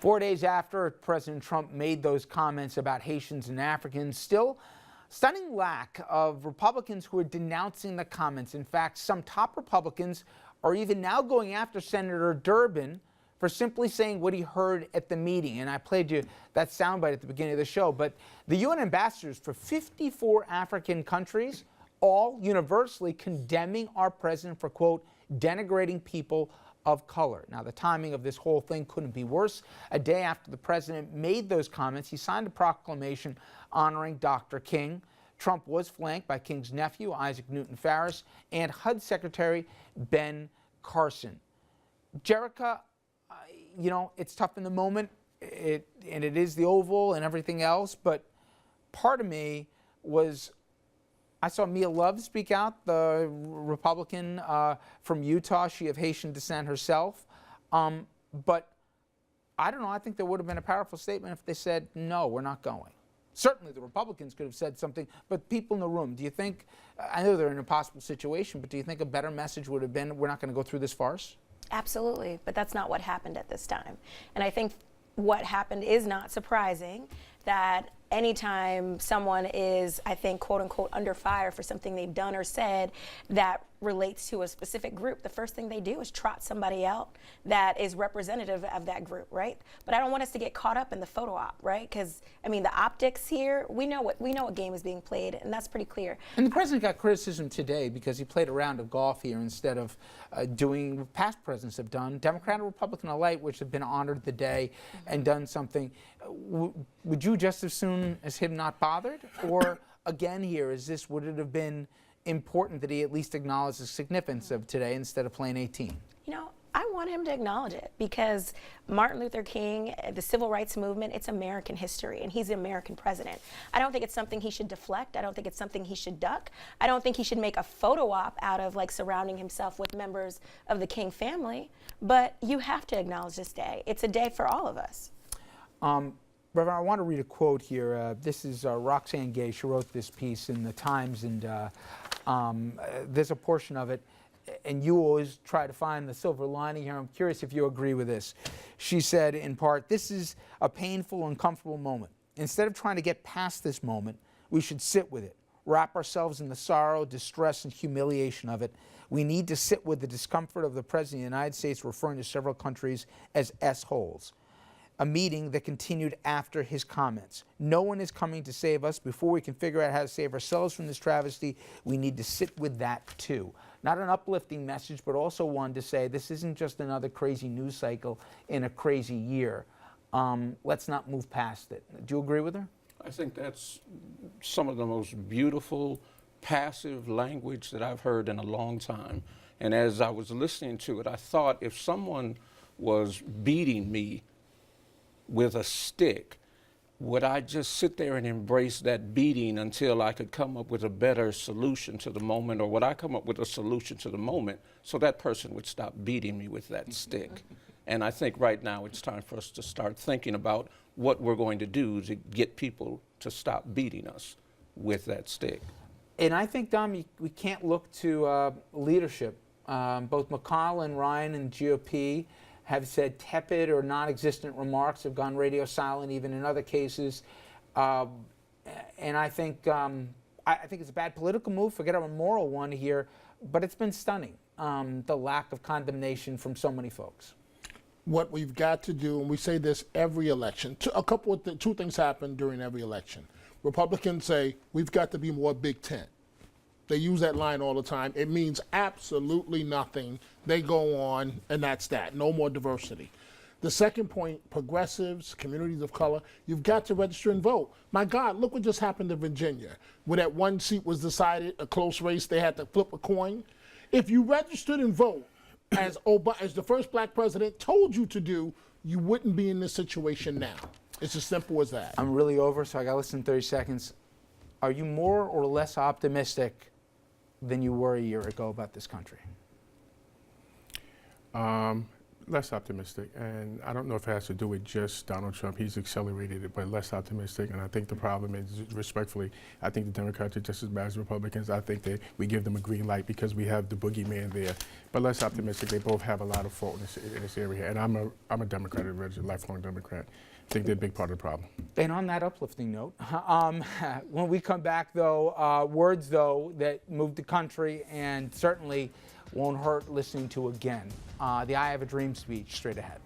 4 days after President Trump made those comments about Haitians and Africans, still stunning lack of Republicans who are denouncing the comments. In fact, some top Republicans are even now going after Senator Durbin for simply saying what he heard at the meeting. And I played you that soundbite at the beginning of the show. But the UN ambassadors for 54 African countries, all universally condemning our president for, quote, denigrating people of color. Now, the timing of this whole thing couldn't be worse. A day after the president made those comments, he signed a proclamation honoring Dr. King. Trump was flanked by King's nephew, Isaac Newton Farris, and HUD Secretary Ben Carson. Jerica, you know, it's tough in the moment, and it is the Oval and everything else, but part of me was, I saw Mia Love speak out, the Republican from Utah. She of Haitian descent herself. But I don't know, I think there would have been a powerful statement if they said, no, we're not going. Certainly the Republicans could have said something, but people in the room, do you think, I know they're in an impossible situation, but do you think a better message would have been, we're not going to go through this farce? Absolutely, but that's not what happened at this time. And I think what happened is not surprising, that anytime someone is, I think, quote unquote, under fire for something they've done or said that relates to a specific group, the first thing they do is trot somebody out that is representative of that group, right? But I don't want us to get caught up in the photo op, right? Because, I mean, the optics here, we know what game is being played, and that's pretty clear. And the president got criticism today because he played a round of golf here instead of doing what past presidents have done, Democrat and Republican alike, which have been honored the day and done something. Would you just as soon as him not bothered? Or again here, would it have been important that he at least acknowledge the significance of today instead of playing 18? You know, I want him to acknowledge it because Martin Luther King, the civil rights movement, it's American history, and he's the American president. I don't think it's something he should deflect. I don't think it's something he should duck. I don't think he should make a photo op out of like surrounding himself with members of the King family, but you have to acknowledge this day. It's a day for all of us. Reverend, I want to read a quote here. This is Roxane Gay. She wrote this piece in the Times, and there's a portion of it, and you always try to find the silver lining here. I'm curious if you agree with this. She said, in part, this is a painful, uncomfortable moment. Instead of trying to get past this moment, we should sit with it, wrap ourselves in the sorrow, distress, and humiliation of it. We need to sit with the discomfort of the President of the United States referring to several countries as S-holes. A meeting that continued after his comments. No one is coming to save us. Before we can figure out how to save ourselves from this travesty, we need to sit with that too. Not an uplifting message, but also one to say this isn't just another crazy news cycle in a crazy year. Let's not move past it. Do you agree with her? I think that's some of the most beautiful, passive language that I've heard in a long time. And as I was listening to it, I thought if someone was beating me with a stick, would I just sit there and embrace that beating until I could come up with a better solution to the moment, or would I come up with a solution to the moment so that person would stop beating me with that stick? And I think right now it's time for us to start thinking about what we're going to do to get people to stop beating us with that stick. And I think, Dom, we can't look to leadership. Both McConnell and Ryan and GOP have said tepid or non-existent remarks, have gone radio silent even in other cases. And I think it's a bad political move, forget a moral one here, but it's been stunning, the lack of condemnation from so many folks. What we've got to do, and we say this every election, two things happen during every election. Republicans say, we've got to be more Big Tent. They use that line all the time. It means absolutely nothing. They go on, and that's that. No more diversity. The second point, progressives, communities of color, you've got to register and vote. My God, look what just happened in Virginia. Where that one seat was decided, a close race, they had to flip a coin. If you registered and vote, as the first black president told you to do, you wouldn't be in this situation now. It's as simple as that. I'm really over, so I got less than 30 seconds. Are you more or less optimistic than you were a year ago about this country? Less optimistic, and I don't know if it has to do with just Donald Trump. He's accelerated it, but less optimistic. And I think the problem is, respectfully, I think the Democrats are just as bad as Republicans. I think that we give them a green light because we have the boogeyman there, but less optimistic. They both have a lot of fault in this area, and I'm a Democrat, a lifelong Democrat. I think they're a big part of the problem. And on that uplifting note, when we come back, though, words, though, that move the country and certainly won't hurt listening to again. The I Have a Dream speech straight ahead.